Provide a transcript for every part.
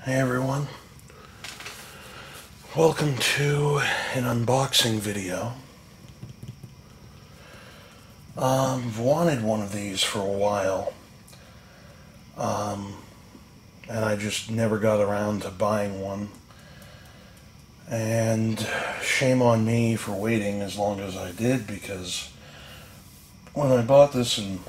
Hey everyone, welcome to an unboxing video. I've wanted one of these for a while, and I just never got around to buying one. And shame on me for waiting as long as I did, because when I bought this in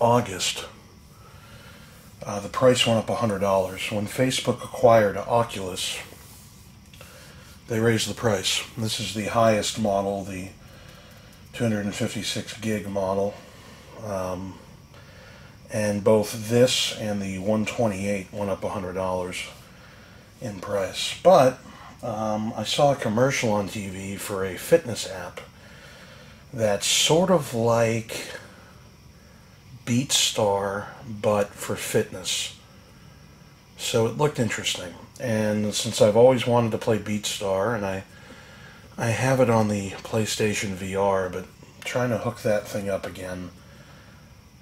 August, the price went up $100. When Facebook acquired Oculus, they raised the price. This is the highest model, the 256 gig model. And both this and the 128 went up $100 in price. But I saw a commercial on TV for a fitness app that's sort of like BeatStar, but for fitness. So it looked interesting. And since I've always wanted to play BeatStar, and I have it on the PlayStation VR, but trying to hook that thing up again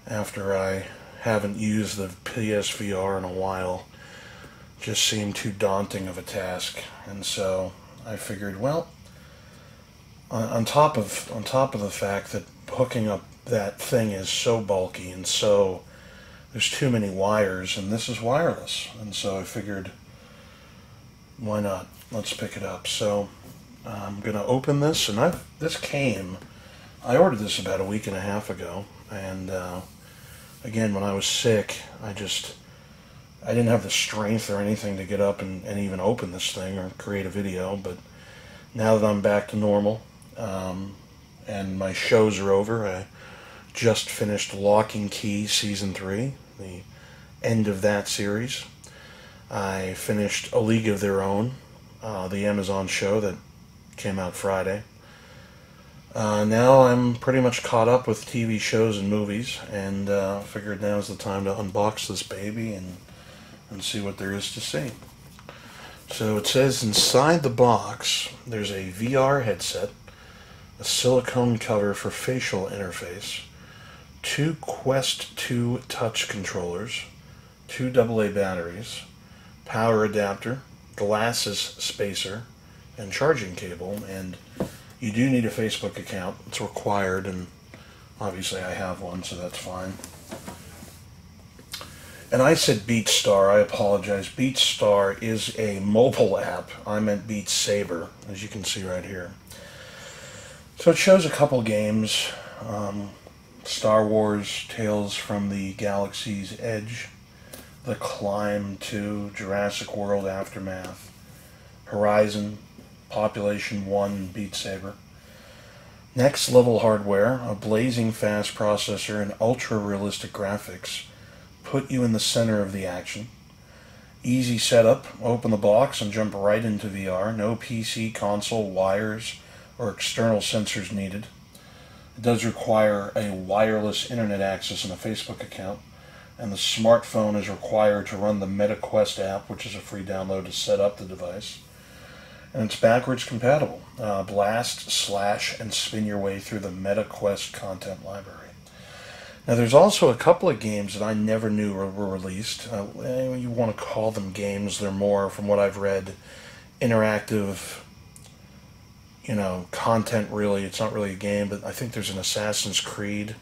after I haven't used the PSVR in a while just seemed too daunting of a task. And so I figured, well, on top of the fact that hooking up that thing is so bulky and so there's too many wires, and this is wireless, and so I figured, why not? Let's pick it up. So I'm gonna open this, and I ordered this about a week and a half ago, and again, when I was sick, I didn't have the strength or anything to get up and even open this thing or create a video. But now that I'm back to normal, and my shows are over, I just finished Lock and Key Season 3, the end of that series. I finished A League of Their Own, the Amazon show that came out Friday. Now I'm pretty much caught up with TV shows and movies, and figured now's the time to unbox this baby and see what there is to see. So it says inside the box there's a VR headset, a silicone cover for facial interface, 2 Quest 2 touch controllers, 2 AA batteries, power adapter, glasses spacer, and charging cable. And you do need a Facebook account. It's required, and obviously I have one, so that's fine. And I said BeatStar, I apologize. BeatStar is a mobile app. I meant Beat Saber, as you can see right here. So it shows a couple games. Star Wars Tales from the Galaxy's Edge, The Climb 2, Jurassic World Aftermath, Horizon, Population 1, Beat Saber. Next level hardware, a blazing fast processor and ultra-realistic graphics put you in the center of the action. Easy setup, open the box and jump right into VR. No PC, console, wires, or external sensors needed. It does require a wireless internet access and a Facebook account, and the smartphone is required to run the MetaQuest app, which is a free download to set up the device. And it's backwards compatible. Blast, slash, and spin your way through the MetaQuest content library. Now there's also a couple of games that I never knew were released. You want to call them games, they're more, from what I've read, interactive, content really. It's not really a game, but I think there's an Assassin's Creed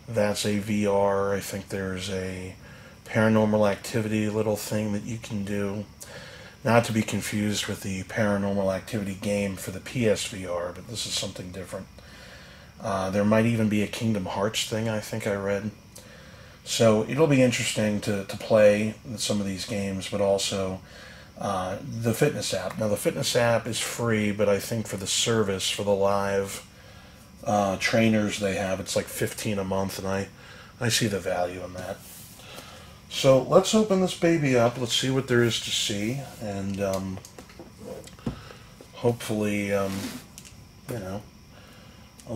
that's a VR. I think there's a Paranormal Activity little thing that you can do. Not to be confused with the Paranormal Activity game for the PSVR, but this is something different. There might even be a Kingdom Hearts thing, I think I read. So it'll be interesting to play some of these games, but also the fitness app. Now the fitness app is free, but I think for the service, for the live trainers they have, it's like $15 a month, and I see the value in that. So let's open this baby up. Let's see what there is to see, and hopefully, I'll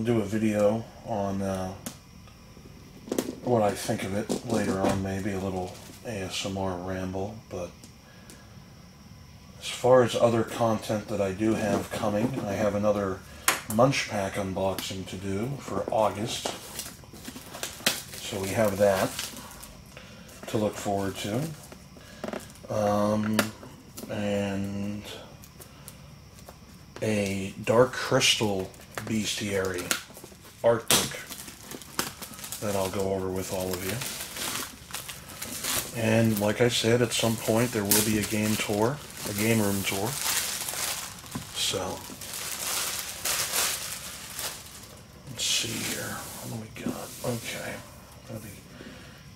do a video on what I think of it later on, maybe a little ASMR ramble. But as far as other content that I do have coming, I have another Munch Pack unboxing to do for August. So we have that to look forward to. and a Dark Crystal Bestiary art book that I'll go over with all of you. And like I said, at some point there will be a game tour, a game room tour. So, let's see here. What do we got? Okay. I'm going to be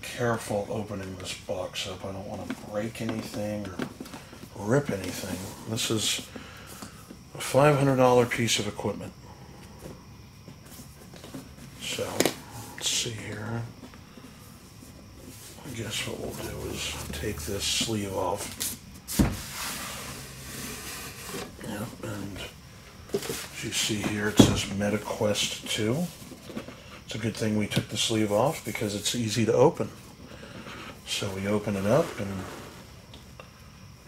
careful opening this box up. I don't want to break anything or rip anything. This is a $500 piece of equipment. So, let's see here. I guess what we'll do is take this sleeve off. Yep, and as you see here, it says MetaQuest 2. It's a good thing we took the sleeve off because it's easy to open. So we open it up, and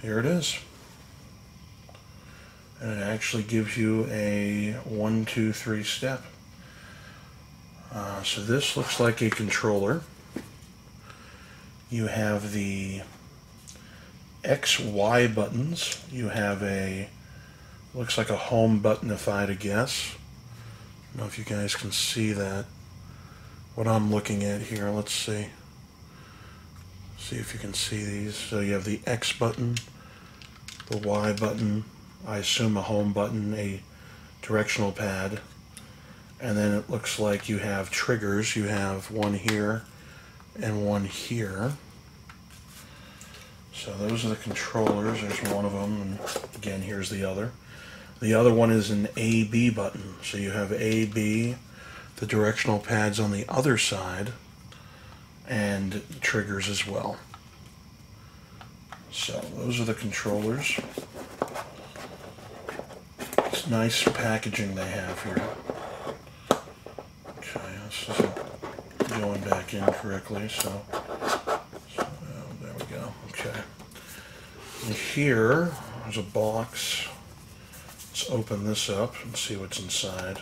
here it is. And it actually gives you a 1, 2, 3 step. So this looks like a controller. You have the X, Y buttons. You have a, looks like a home button if I had to guess. I don't know if you guys can see that. What I'm looking at here, let's see. See if you can see these. So you have the X button, the Y button, I assume a home button, a directional pad, and then it looks like you have triggers. You have one here and one here. So those are the controllers. There's one of them, and again, here's the other. The other one is an A-B button. So you have A-B, the directional pads on the other side, and triggers as well. So those are the controllers. It's nice packaging they have here. Okay, this isn't going back in correctly, so there we go. Okay. And here, there's a box. Let's open this up and see what's inside.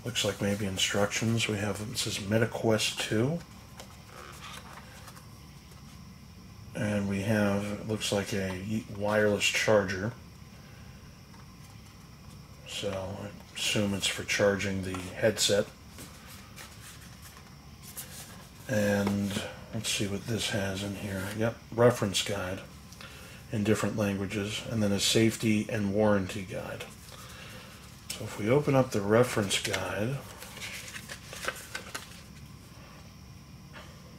Looks like maybe instructions. We have, it says MetaQuest 2. And we have, it looks like a wireless charger. So I assume it's for charging the headset. And let's see what this has in here. Yep, reference guide in different languages, and then a safety and warranty guide. So if we open up the reference guide,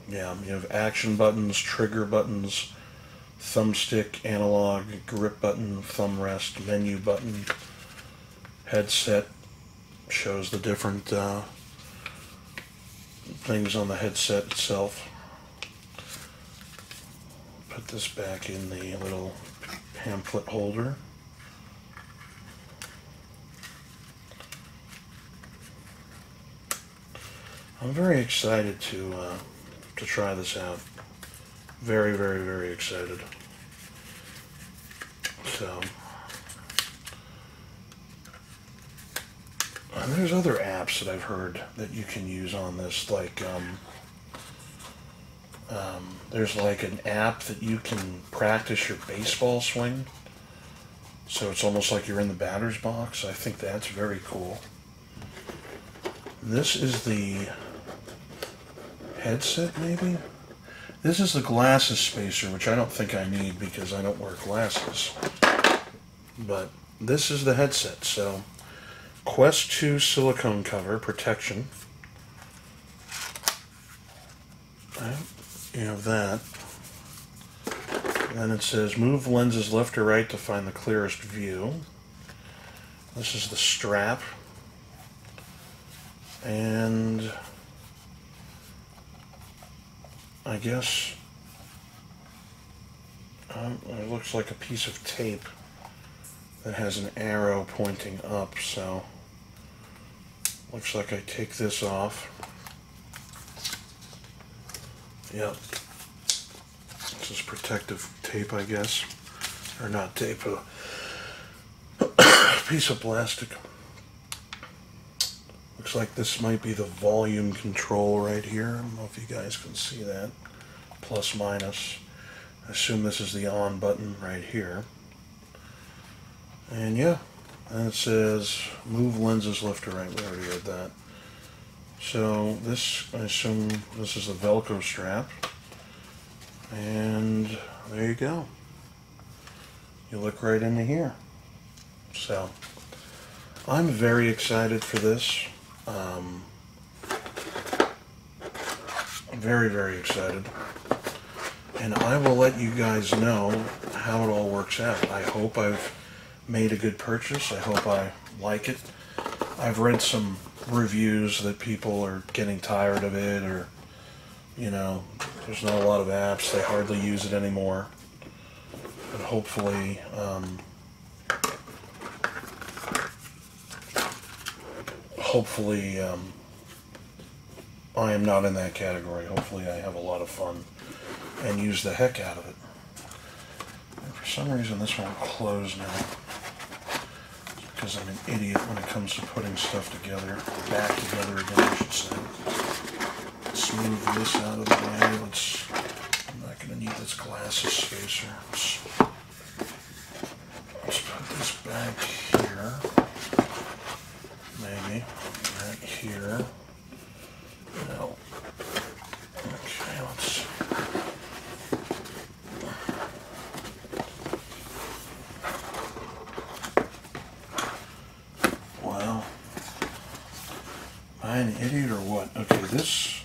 yeah, you have action buttons, trigger buttons, thumbstick, analog, grip button, thumb rest, menu button, headset, shows the different things on the headset itself. Put this back in the little pamphlet holder. I'm very excited to try this out. Very, very, very excited. So, and there's other apps that I've heard that you can use on this, like there's like an app that you can practice your baseball swing. So it's almost like you're in the batter's box. I think that's very cool. This is the headset, maybe? This is the glasses spacer, which I don't think I need because I don't wear glasses. But this is the headset. So Quest 2 silicone cover protection. Right. You have that. And then it says move lenses left or right to find the clearest view. This is the strap. And I guess it looks like a piece of tape that has an arrow pointing up, so looks like I take this off. Yep. This is protective tape, I guess. Or not tape, a piece of plastic. Looks like this might be the volume control right here. I don't know if you guys can see that. Plus, minus. I assume this is the on button right here. And yeah, and it says move lenses left to right. We already read that. So this, I assume this is the Velcro strap. And there you go. You look right into here. So I'm very excited for this. Very, very excited. And I will let you guys know how it all works out. I hope I've made a good purchase. I hope I like it. I've read some reviews that people are getting tired of it, or, you know, there's not a lot of apps. They hardly use it anymore. But hopefully, I am not in that category. Hopefully I have a lot of fun and use the heck out of it. And for some reason this won't close now. It's because I'm an idiot when it comes to putting stuff together. Back together again, I should say. Let's move this out of the way. I'm not going to need this glasses spacer. Let's put this back here. Maybe. Right here. No. Okay, let's see. Wow. Am I an idiot or what? Okay, this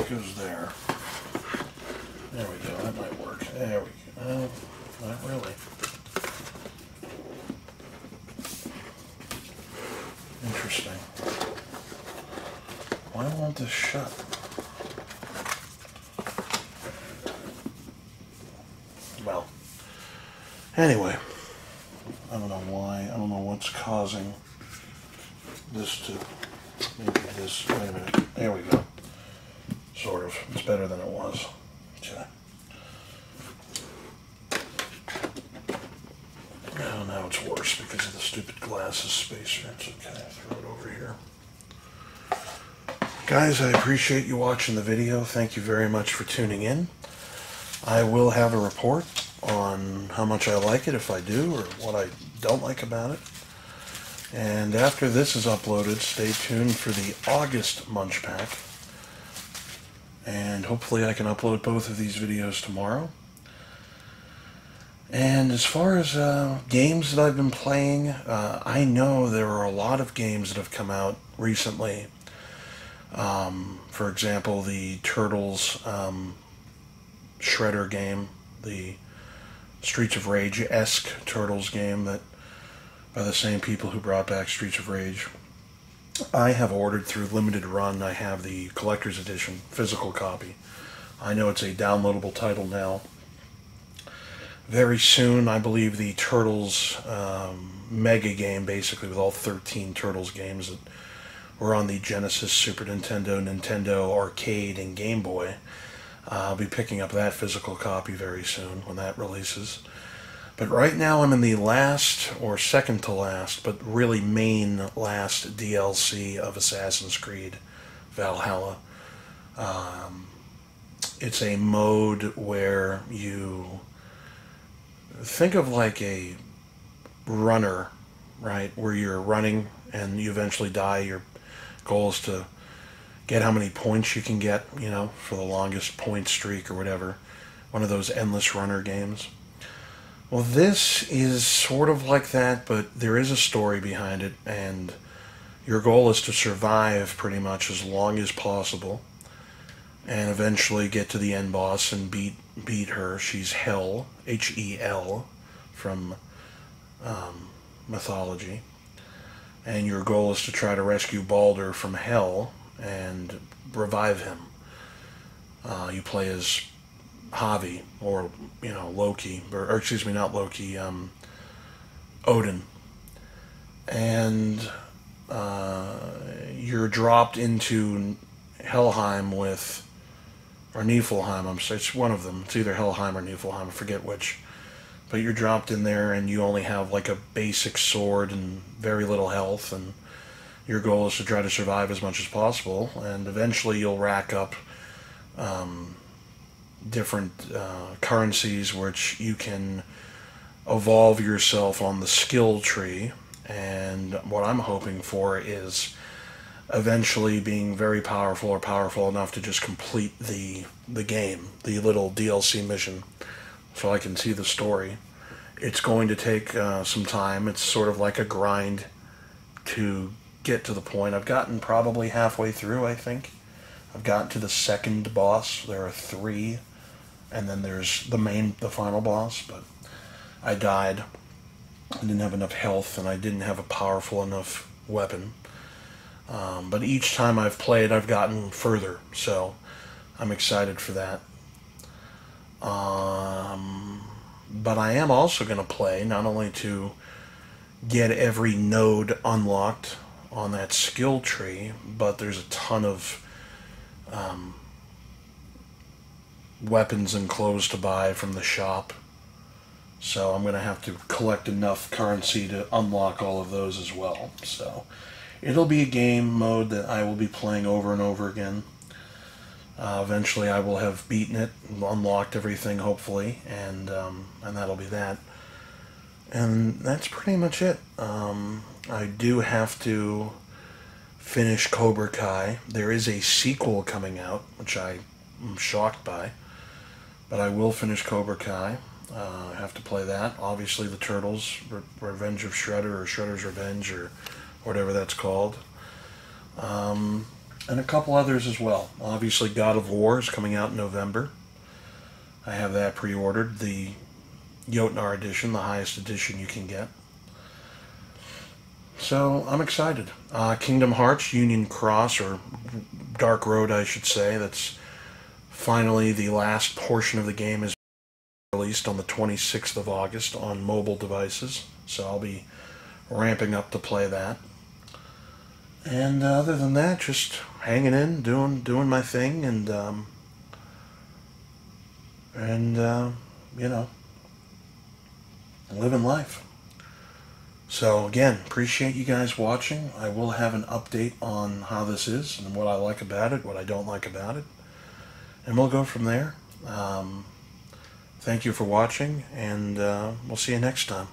goes there. There we go. That might work. There we go. Not really. Interesting. Why won't this shut? Well, anyway, I don't know why. I don't know what's causing this to, maybe this, wait a minute, there we go. Sort of. It's better than it was. Okay. Oh, now it's worse because of the stupid glasses spacer. It's okay. Throw it over here. Guys, I appreciate you watching the video. Thank you very much for tuning in. I will have a report on how much I like it, if I do, or what I don't like about it. And after this is uploaded, stay tuned for the August Munch Pack. And hopefully I can upload both of these videos tomorrow. And as far as games that I've been playing, I know there are a lot of games that have come out recently. For example, the Turtles Shredder game, the Streets of Rage-esque Turtles game that by the same people who brought back Streets of Rage. I have ordered through Limited Run. I have the collector's edition physical copy. I know it's a downloadable title now. Very soon, I believe the Turtles mega game, basically with all 13 Turtles games that were on the Genesis, Super Nintendo, Nintendo Arcade, and Game Boy. I'll be picking up that physical copy very soon when that releases. But right now I'm in the last, or second to last, but really main last DLC of Assassin's Creed Valhalla. It's a mode where you think of like a runner, right? Where you're running and you eventually die. Your goal is to get how many points you can get, you know, for the longest point streak or whatever. One of those endless runner games. Well, this is sort of like that, but there is a story behind it, and your goal is to survive pretty much as long as possible, and eventually get to the end boss and beat her. She's Hel, H-E-L, from mythology, and your goal is to try to rescue Baldur from Hell and revive him. You play as Havi, or, you know, Loki, or excuse me, not Loki, Odin. And you're dropped into Helheim with, or Niflheim, I'm sorry, it's one of them. It's either Helheim or Niflheim, I forget which. But you're dropped in there and you only have like a basic sword and very little health, and your goal is to try to survive as much as possible, and eventually you'll rack up different currencies which you can evolve yourself on the skill tree. And what I'm hoping for is eventually being very powerful, or powerful enough to just complete the game, the little DLC mission, so I can see the story. It's going to take some time. It's sort of like a grind to get to the point. I've gotten probably halfway through, I think. I've gotten to the second boss. There are 3, and then there's the final boss, but I died. I didn't have enough health, and I didn't have a powerful enough weapon. But each time I've played, I've gotten further, so I'm excited for that. But I am also going to play, not only to get every node unlocked on that skill tree, but there's a ton of weapons and clothes to buy from the shop. So I'm going to have to collect enough currency to unlock all of those as well. So it'll be a game mode that I will be playing over and over again. Eventually I will have beaten it, unlocked everything, hopefully, and that'll be that. And that's pretty much it. I do have to finish Cobra Kai. There is a sequel coming out, which I am shocked by. But I will finish Cobra Kai. I have to play that. Obviously the Turtles, Revenge of Shredder, or Shredder's Revenge, or whatever that's called. And a couple others as well. Obviously God of War is coming out in November. I have that pre-ordered. The Jotnar edition, the highest edition you can get. So I'm excited. Kingdom Hearts Union Cross, or Dark Road I should say, that's finally the last portion of the game is released on the 26th of August on mobile devices. So I'll be ramping up to play that. And other than that, just hanging in, doing my thing, and you know, living life. So again, appreciate you guys watching. I will have an update on how this is and what I like about it, what I don't like about it, and we'll go from there. Thank you for watching, and we'll see you next time.